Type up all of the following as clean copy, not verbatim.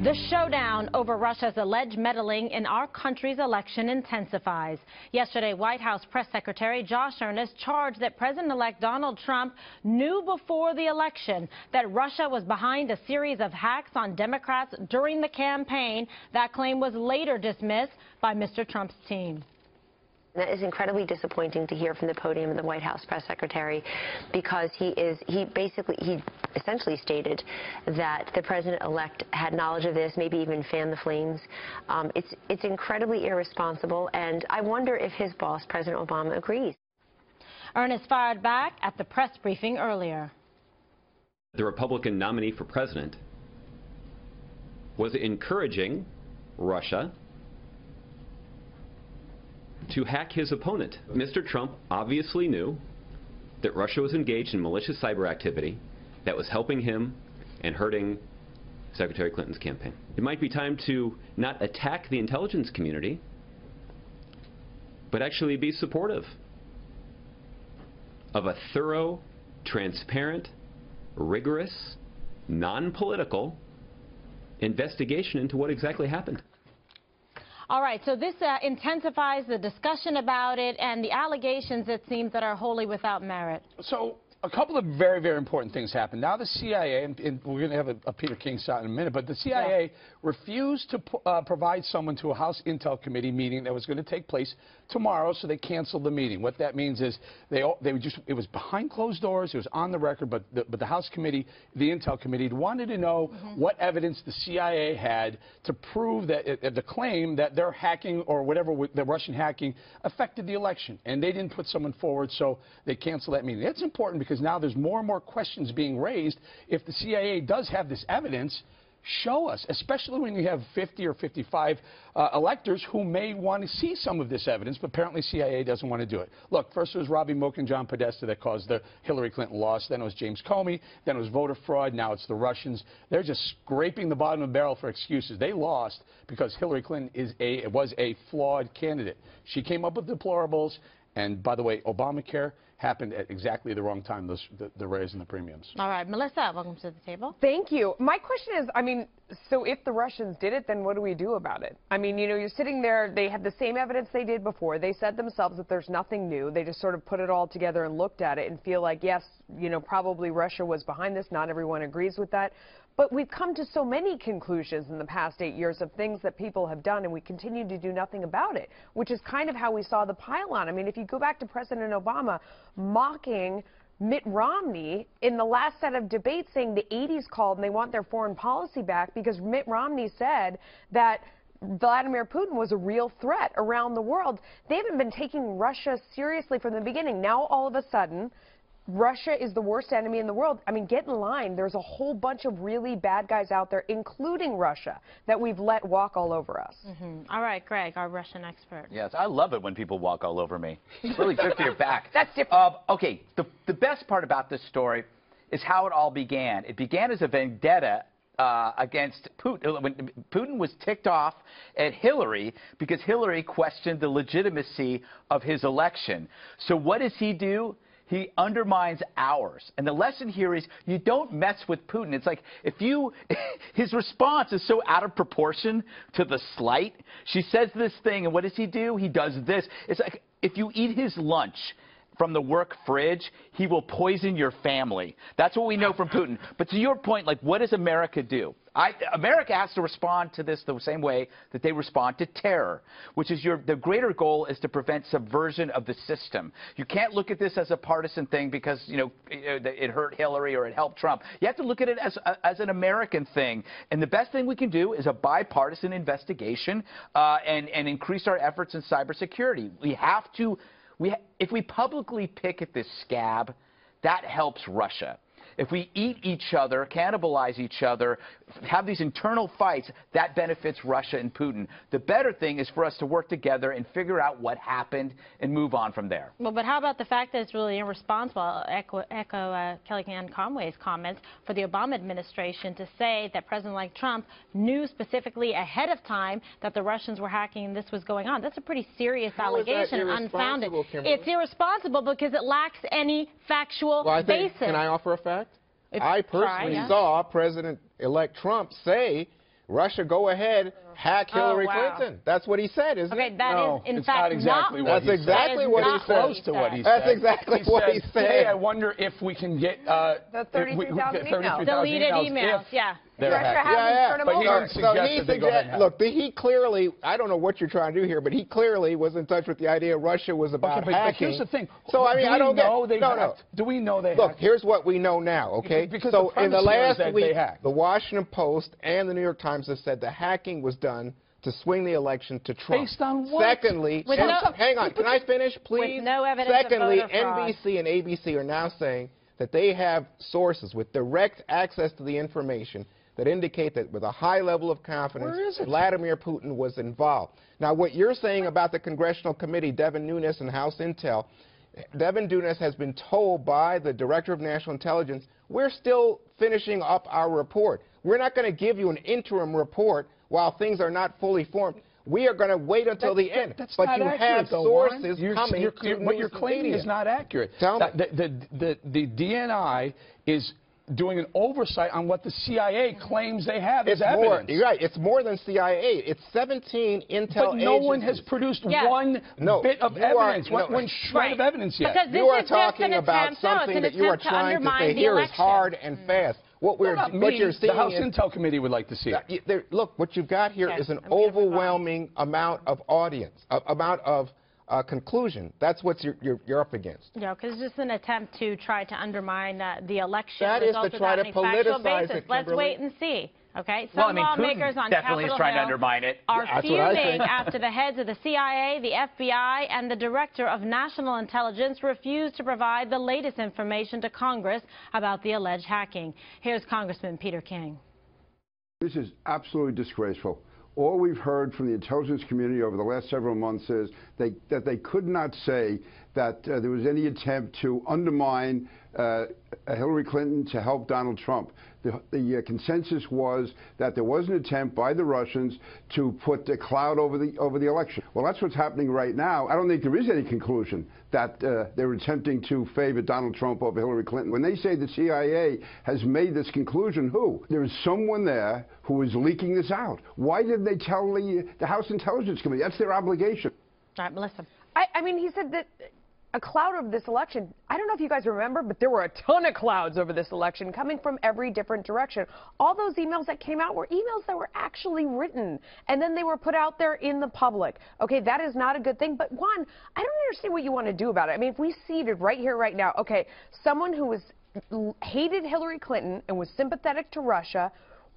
The showdown over Russia's alleged meddling in our country's election intensifies. Yesterday, White House Press Secretary Josh Earnest charged that President-elect Donald Trump knew before the election that Russia was behind a series of hacks on Democrats during the campaign. That claim was later dismissed by Mr. Trump's team. That is incredibly disappointing to hear from the podium of the White House press secretary, because he essentially stated that the president-elect had knowledge of this, maybe even fanned the flames. It's incredibly irresponsible, and I wonder if his boss, President Obama, agrees. Earnest fired back at the press briefing earlier. The Republican nominee for president was encouraging Russia to hack his opponent. Mr. Trump obviously knew that Russia was engaged in malicious cyber activity that was helping him and hurting Secretary Clinton's campaign. It might be time to not attack the intelligence community, but actually be supportive of a thorough, transparent, rigorous, non-political investigation into what exactly happened. All right, so this intensifies the discussion about it and the allegations, it seems, that are wholly without merit. So a couple of very, very important things happened. Now the CIA, and we're going to have a Peter King shot in a minute, but the CIA refused to provide someone to a House Intel Committee meeting that was going to take place tomorrow, so they canceled the meeting. What that means is it was behind closed doors, it was on the record, but the House Committee, the Intel Committee, wanted to know what evidence the CIA had to prove that the claim that their hacking or whatever, the Russian hacking, affected the election. And they didn't put someone forward, so they canceled that meeting. It's important because now there's more and more questions being raised. If the CIA does have this evidence, show us, especially when you have 50 or 55 electors who may want to see some of this evidence, but apparently CIA doesn't want to do it. Look, first it was Robbie Mook and John Podesta that caused the Hillary Clinton loss. Then it was James Comey. Then it was voter fraud. Now it's the Russians. They're just scraping the bottom of the barrel for excuses. They lost because Hillary Clinton was a flawed candidate. She came up with deplorables. And by the way, Obamacare happened at exactly the wrong time, the raise in the premiums. All right, Melissa, welcome to the table. Thank you. My question is, I mean, so if the Russians did it, then what do we do about it? I mean, you know, you're sitting there, they had the same evidence they did before. They said themselves that there's nothing new. They just sort of put it all together and looked at it and feel like, yes, you know, probably Russia was behind this. Not everyone agrees with that. But we've come to so many conclusions in the past 8 years of things that people have done, and we continue to do nothing about it, which is kind of how we saw the pile-on. I mean, if you go back to President Obama mocking Mitt Romney in the last set of debates, saying the 80s called and they want their foreign policy back because Mitt Romney said that Vladimir Putin was a real threat around the world. They haven't been taking Russia seriously from the beginning. Now, all of a sudden, Russia is the worst enemy in the world. I mean, get in line. There's a whole bunch of really bad guys out there, including Russia, that we've let walk all over us. All right, Greg, our Russian expert. Yes, I love it when people walk all over me. It's really good for your back. That's different. Okay, the best part about this story is how it all began. It began as a vendetta against Putin. When Putin was ticked off at Hillary because Hillary questioned the legitimacy of his election. So what does he do? He undermines ours. And the lesson here is you don't mess with Putin. It's like his response is so out of proportion to the slight. She says this thing, and what does he do? He does this. It's like if you eat his lunch from the work fridge, he will poison your family. That's what we know from Putin. But to your point, like, what does America do? America has to respond to this the same way that they respond to terror, which is the greater goal is to prevent subversion of the system. You can't look at this as a partisan thing because, you know, it hurt Hillary or it helped Trump. You have to look at it as an American thing. And the best thing we can do is a bipartisan investigation and increase our efforts in cybersecurity. We have to. If we publicly pick at this scab, that helps Russia. If we eat each other, cannibalize each other, have these internal fights, that benefits Russia and Putin. The better thing is for us to work together and figure out what happened and move on from there. Well, but how about the fact that it's really irresponsible, echo Kellyanne Conway's comments, for the Obama administration to say that President-elect Trump knew specifically ahead of time that the Russians were hacking and this was going on. That's a pretty serious allegation and unfounded. Kimberly? It's irresponsible because it lacks any factual basis. Can I offer a fact? I personally saw President-elect Trump say Russia, go ahead, hack Hillary wow. Clinton. That's what he said, isn't Okay, it? that No, is in it's fact not exactly not what That's he said. exactly what he That is said. not Close to what he said. That's exactly what he said. Hey, I wonder if we can get The 33,000 emails. Deleted emails, yeah. They're Russia hacked. hasn't turned them But he over. didn't suggest that they go ahead and hack. Look, he clearly, I don't know what you're trying to do here, but he clearly was in touch with the idea Russia was about Okay, but hacking. here's the thing. So, I mean, I don't get... No. Do we know they Look, hacked? here's what we know now, okay? Because so the in the premise here is last that week, they hacked. the Washington Post and the New York Times have said the hacking was done to swing the election to Trump. Based on what? Secondly, With hang on, can I finish, please? With no evidence of Secondly, voter fraud. NBC and ABC are now saying that they have sources with direct access to the information that indicate that with a high level of confidence, Vladimir Putin was involved. Now, what you're saying about the Congressional Committee, Devin Nunes and House Intel, Devin Nunes has been told by the Director of National Intelligence, we're still finishing up our report. We're not going to give you an interim report while things are not fully formed. We are going to wait until the end. That's but not you accurate, have though, sources Warren. coming to what you're news claiming media. is not accurate. Tell me. The DNI is doing an oversight on what the CIA claims they have as evidence. You're right. It's more than CIA. It's 17 intel But no one agencies. has produced Yeah. one bit of evidence, one shred of evidence yet. Because You are this is just talking an about attempt, no, it's something an that you are attempt to trying to undermine say the here is election. hard and fast. What you're seeing the House is, Intel Committee would like to see it. Look, what you've got here Okay, is an I'm gonna move on. overwhelming amount of audience, amount of conclusion. That's what you're up against. Yeah, because it's just an attempt to try to undermine the election. That is results to try without to any factual politicize basis. it, Let's Kimberly. wait and see. Okay, Well, I some mean, lawmakers Putin on definitely is Capitol trying to Hill undermine it. are That's what I fuming think. after the heads of the CIA, the FBI, and the Director of National Intelligence refused to provide the latest information to Congress about the alleged hacking. Here's Congressman Peter King. This is absolutely disgraceful. All we've heard from the intelligence community over the last several months is that they could not say that there was any attempt to undermine Hillary Clinton to help Donald Trump. The consensus was that there was an attempt by the Russians to put a cloud over the election. Well, that's what's happening right now. I don't think there is any conclusion that they're attempting to favor Donald Trump over Hillary Clinton. When they say the CIA has made this conclusion, who? There is someone there who is leaking this out. Why didn't they tell the House Intelligence Committee? That's their obligation. All right, Melissa. I mean, he said that a cloud of this election, I don't know if you guys remember, but there were a ton of clouds over this election coming from every different direction. All those emails that came out were emails that were actually written, and then they were put out there in the public. Okay, that is not a good thing. But, Juan, I don't understand what you want to do about it. I mean, if we seated right here, right now, okay, someone who hated Hillary Clinton and was sympathetic to Russia,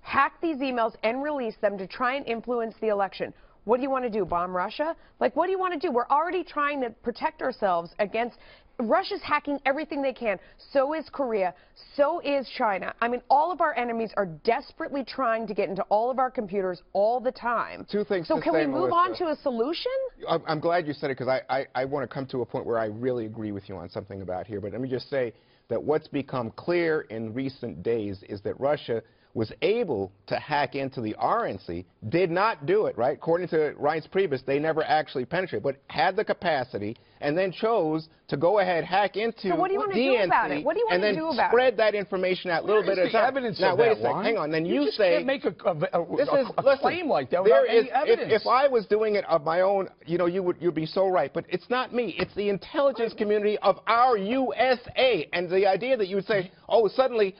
hacked these emails and released them to try and influence the election. What do you want to do, bomb Russia? Like, what do you want to do? We're already trying to protect ourselves against Russia's hacking everything they can. So is Korea. So is China. I mean, all of our enemies are desperately trying to get into all of our computers all the time. Two things So to can say, we move Melissa. on to a solution? I'm glad you said it, because I want to come to a point where I really agree with you on something about here. But let me just say that what's become clear in recent days is that Russia was able to hack into the RNC, did not do it, right? According to Reince Priebus, they never actually penetrated, but had the capacity, and then chose to go ahead, hack into So what do you want to DNC, do about it? What do you want and to then do about spread that information out a little bit at a time. Evidence now, of wait that, a second, Juan. hang on. Then you you just say can't make a listen, claim like that there without any is, evidence. if I was doing it of my own, you know, you'd be so right. But it's not me. It's the intelligence community of our USA. And the idea that you would say, oh, suddenly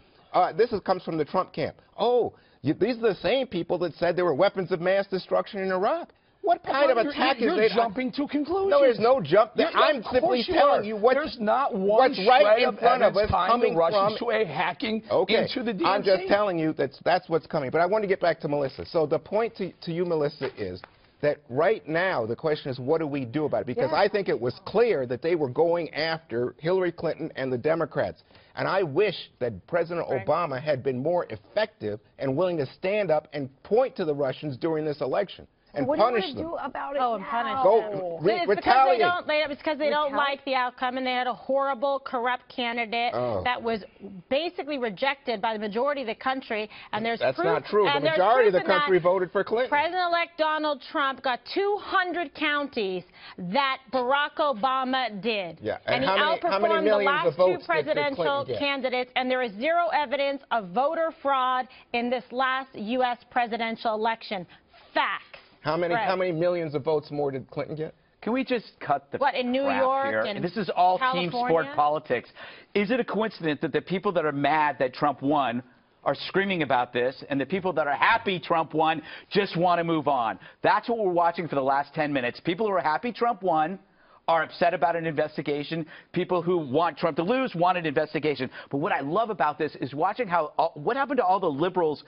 comes from the Trump camp. Oh, these are the same people that said there were weapons of mass destruction in Iraq. What kind of attack is You're it? jumping to conclusions. No, there's no jump. I'm simply telling you there's not one what's right in of front of us coming coming Russians from to a hacking okay. into the DNC. I'm just telling you that's what's coming. But I want to get back to Melissa. So the point to you, Melissa, is that right now the question is, what do we do about it? Because I think it was clear that they were going after Hillary Clinton and the Democrats. And I wish that President Obama had been more effective and willing to stand up and point to the Russians during this election. and what punish do you them. do about it Oh, and now? punish Go It's retaliate. because they don't like the outcome, and they had a horrible, corrupt candidate that was basically rejected by the majority of the country. And there's That's proof, not true. and The there's majority of proof the in country that. voted for Clinton. President-elect Donald Trump got 200 counties that Barack Obama did. Yeah. And he how many outperformed the millions last of votes two presidential did Clinton get? candidates, and there is zero evidence of voter fraud in this last U.S. presidential election. Facts. How many millions of votes more did Clinton get? Can we just cut the What, in New crap York here? and This is all team sport California? politics. Is it a coincidence that the people that are mad that Trump won are screaming about this, and the people that are happy Trump won just want to move on? That's what we're watching for the last 10 minutes. People who are happy Trump won are upset about an investigation. People who want Trump to lose want an investigation. But what I love about this is watching how what happened to all the liberals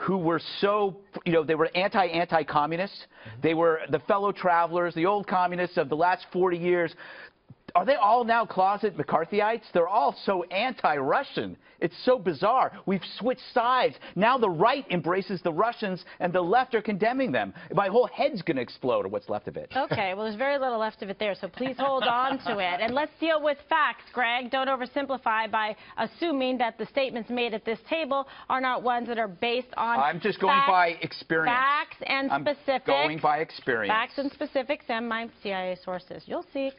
who were so, they were anti-communist. They were the fellow travelers, the old communists of the last 40 years. Are they all now closet McCarthyites? They're all so anti-Russian. It's so bizarre. We've switched sides. Now the right embraces the Russians and the left are condemning them. My whole head's going to explode, or what's left of it. Okay, well, there's very little left of it there, so please hold on to it. And let's deal with facts, Greg. Don't oversimplify by assuming that the statements made at this table are not ones that are based on I'm just going by experience. Facts and specifics. I'm going by experience. Facts and specifics and my CIA sources. You'll see.